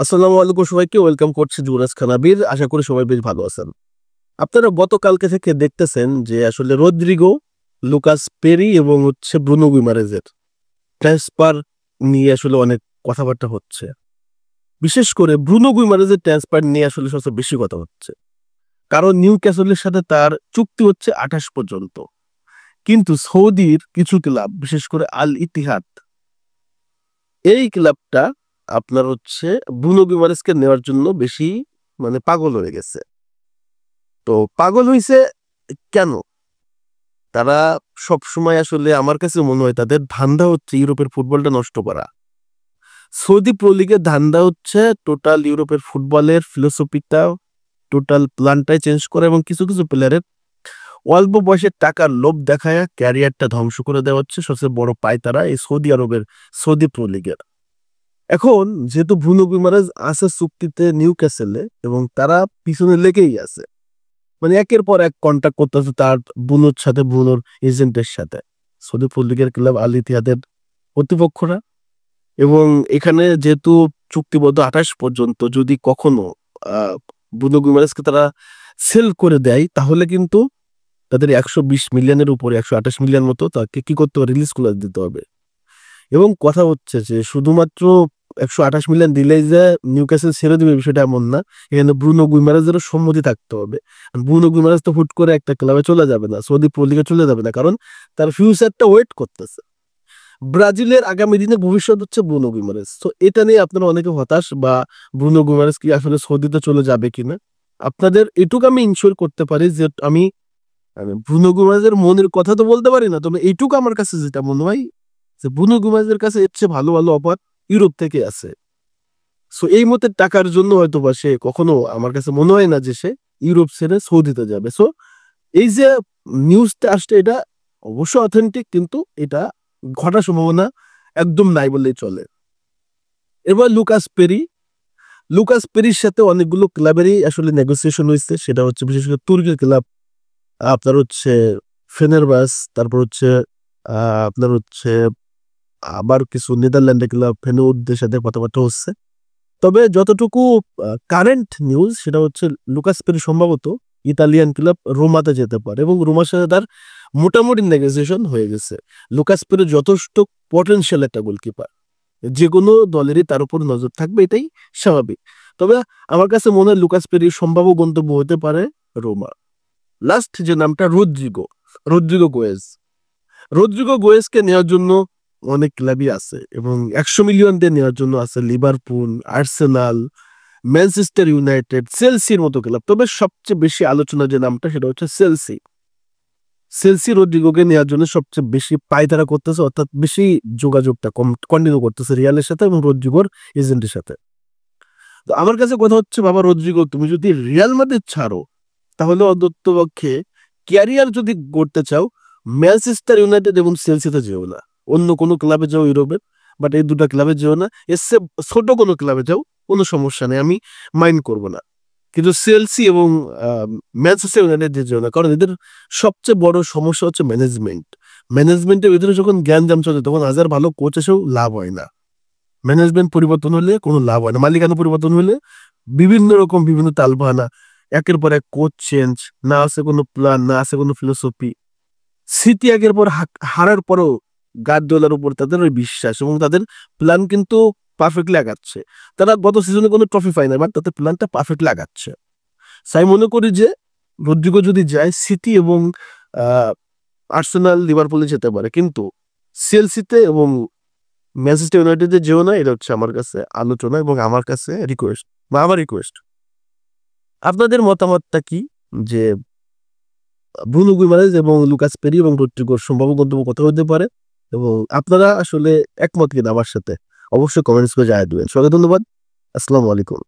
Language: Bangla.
আসসালামু আলাইকুম সবাইকে ওয়েলকাম করছি যুবরাজ খানাবির। আশা করি সবাই বেশ ভালো আছেন। আপনারা গতকালকে থেকে দেখতেছেন যে আসলে রদ্রিগো, লুকাস পেরি এবং ব্রুনো গুইমারেজের ট্রান্সফার নিয়ে আসলে অনেক কথাবার্তা হচ্ছে। বিশেষ করে ব্রুনো গুইমারেজের ট্রান্সফার নিয়ে আসলে সবচেয়ে বেশি কথা হচ্ছে, কারণ নিউ ক্যাসলের সাথে তার চুক্তি হচ্ছে 28 পর্যন্ত। কিন্তু সৌদির কিছু ক্লাব, বিশেষ করে আল ইতিহাদ, এই ক্লাবটা আপনার ব্রুনো গুইমারেজকে নেওয়ার জন্য বেশি পাগল হয়ে গেছে। তো পাগল হইছে কেন? তারা সব সময় আসলে আমার কাছে মনে হয় তাদের ধান্দা হচ্ছে ইউরোপের ফুটবলটা নষ্ট করা। সৌদি প্রো লিগের ধান্দা হচ্ছে টোটাল ইউরোপের ফুটবলের ফিলোসফিটা, টোটাল প্ল্যানটাই চেঞ্জ করা এবং কিছু কিছু প্লেয়ারের অল্প বয়সের টাকার লোভ দেখায় ক্যারিয়ারটা ধ্বংস করে দেওয়া হচ্ছে। সবচেয়ে বড় পায় তারা এই সৌদি আরবের সৌদি প্রো লিগের। এখন যেহেতু ব্রুনো গুইমারেজ আছে চুক্তিতে নিউ ক্যাসেলে এবং তারা পিছনে লেগেই আছে, একের পর এক কন্ট্যাক্ট করতেছে তার ব্রুনোর সাথে, ব্রুনোর এজেন্টের সাথে, সৌদি প্রো লিগের ক্লাব আল ইতিহাদের প্রতিপক্ষরা। এবং এখানে যেহেতু চুক্তিবদ্ধ 28 পর্যন্ত, যদি কখনো ব্রুনো গুইমারেজকে তারা সেল করে দেয় তাহলে কিন্তু তাদের 120 মিলিয়নের উপরে 128 মিলিয়ন মতো তাকে কি করতে হবে, রিলিজ করে দিতে হবে। এবং কথা হচ্ছে যে শুধুমাত্র 128 মিলিয়ন দিলেই যে নিউক্যাসল ছেড়ে দিবে বিষয়টা এমন না। এখানে ব্রুনো গুইমারেজেরও সম্মতি থাকতে হবে। ব্রুনো গুইমারেজ তো হুট করে একটা ক্লাবে চলে যাবে না, সৌদি প্রো লিগে চলে যাবে না, কারণ তার ফিউচারটা ওয়েট করতেছে। ব্রাজিলের আগামী দিনে ভবিষ্যৎ হচ্ছে ব্রুনো গুইমারেজ। তো এটা নিয়ে আপনারা অনেকে হতাশ, বা ব্রুনো গুইমারেজ কি আসলে সৌদিতে চলে যাবে কিনা। আপনাদের এটুকু আমি ইনশিওর করতে পারি যে আমি ব্রুনো গুইমারেজের মনের কথা তো বলতে পারি না, তবে এইটুকু আমার কাছে যেটা মনে হয় যে ব্রুনো গুইমারেজের কাছে এর চেয়ে ভালো ভালো অফার ইউরোপ থেকে আছে। সো এই মতে টাকার জন্য হয়তো বা সে কখনো, আমার কাছে মনে হয় না যে সে ইউরোপ ছেড়ে সৌদিতে যাবে। সো এই যে নিউজটা আসছে এটা অবশ্য অথেন্টিক, কিন্তু এটা ঘটার সম্ভাবনা একদম নাই বললেই চলে। এবার লুকাস পেরির সাথে অনেকগুলো ক্লাবেরই আসলে নেগোসিয়েশন হয়েছে। সেটা হচ্ছে বিশেষ করে তুর্কির ক্লাব, আপনার ফেনেরবাস, তারপর আপনার আবার কিছু নেদারল্যান্ডের ক্লাব ফেনুর্দের সাথে কথাবার্তা হচ্ছে। তবে যতটুকু কারেন্ট নিউজ সেটা হচ্ছে লুকাস পেরি সম্ভবত ইতালিয়ান ক্লাব রোমাতে যেতে পারে এবং রোমার সাথে তার মোটামুটি নেগোসিয়েশন হয়ে গেছে। লুকাস পেরি যথেষ্ট পটেনশিয়াল একটা গোলকিপার, যে কোনো দলেরই তার উপর নজর থাকবে, এটাই স্বাভাবিক। তবে আমার কাছে মনে হয় লুকাস পেরির সম্ভাব্য গন্তব্য হতে পারে রোমা। লাস্ট যে নামটা রদ্রিগো গোয়েজকে নেওয়ার জন্য অনেক ক্লাবই আছে এবং 100 মিলিয়ন দিয়ে নেওয়ার জন্য আছে লিভারপুল, আর্সেনাল, ম্যানচেস্টার ইউনাইটেড, চেলসির মতো ক্লাব। তবে সবচেয়ে বেশি আলোচনা যে নামটা সেটা হচ্ছে চেলসি রদ্রিগোকে নেওয়ার জন্য সবচেয়ে বেশি পায়তারা করতেছে, অর্থাৎ বেশি যোগাযোগটা কন্টিনিউ করতেছে রিয়ালের সাথে এবং রদ্রিগোর এজেন্টের সাথে। তো আমার কাছে কথা হচ্ছে, বাবা রদ্রিগো, তুমি যদি রিয়াল মাদ্রিদ ছাড়ো তাহলে অন্ততপক্ষে ক্যারিয়ার যদি করতে চাও ম্যানচেস্টার ইউনাইটেড এবং চেলসিতে যেও না, অন্য কোনো ক্লাবে যাও ইউরোপের, বাট এই দুটা ক্লাবে যেও না। এসে ছোট কোনো ক্লাবে যাও, কোনো সমস্যা নেই, আমি মাইন্ড করবো না। কিন্তু চেলসি এবং ম্যানচেস্টার ইউনাইটেড যেও না, কারণ এদের সবচেয়ে বড় সমস্যা হচ্ছে ম্যানেজমেন্টের ভিতরে যখন জ্ঞানজাম চলে তখন হাজার ভালো কোচ এসেও লাভ হয় না। ম্যানেজমেন্ট পরিবর্তন হলে কোনো লাভ হয় না, মালিকানা পরিবর্তন হলে বিভিন্ন তালবাহানা, একের পর এক কোচ চেঞ্জ, না আছে কোনো প্ল্যান, না আছে কোনো ফিলোসফি। সিটি একের পর হারার পরও গার্দিওলার উপর তাদের ওই বিশ্বাস এবং তাদের প্ল্যান কিন্তু পারফেক্টলি আগাচ্ছে। তারা গত সিজনে কোনো ট্রফি পায় না, বাট তাদের প্ল্যানটা পারফেক্টলি আগাচ্ছে। তাই মনে করি যে রদ্রিগো যদি যায় সিটি এবং আর্সেনাল, লিভারপুলে যেতে পারে, কিন্তু চেলসিতে এবং ম্যানচেস্টার ইউনাইটেডে যেও না। এটা হচ্ছে আমার কাছে আলোচনা এবং আমার কাছে রিকোয়েস্ট, বা আমার রিকোয়েস্ট। আপনাদের মতামতটা কি যে ব্রুনো গুইমারেজ এবং লুকাস পেরি এবং রদ্রিগোর সম্ভাব্য গন্তব্য কোথাও হতে পারে, এবং আপনারা আসলে একমত কিনা আমার সাথে অবশ্যই কমেন্টস করে জানিয়ে দেবেন। সবাইকে ধন্যবাদ। আসসালামু আলাইকুম।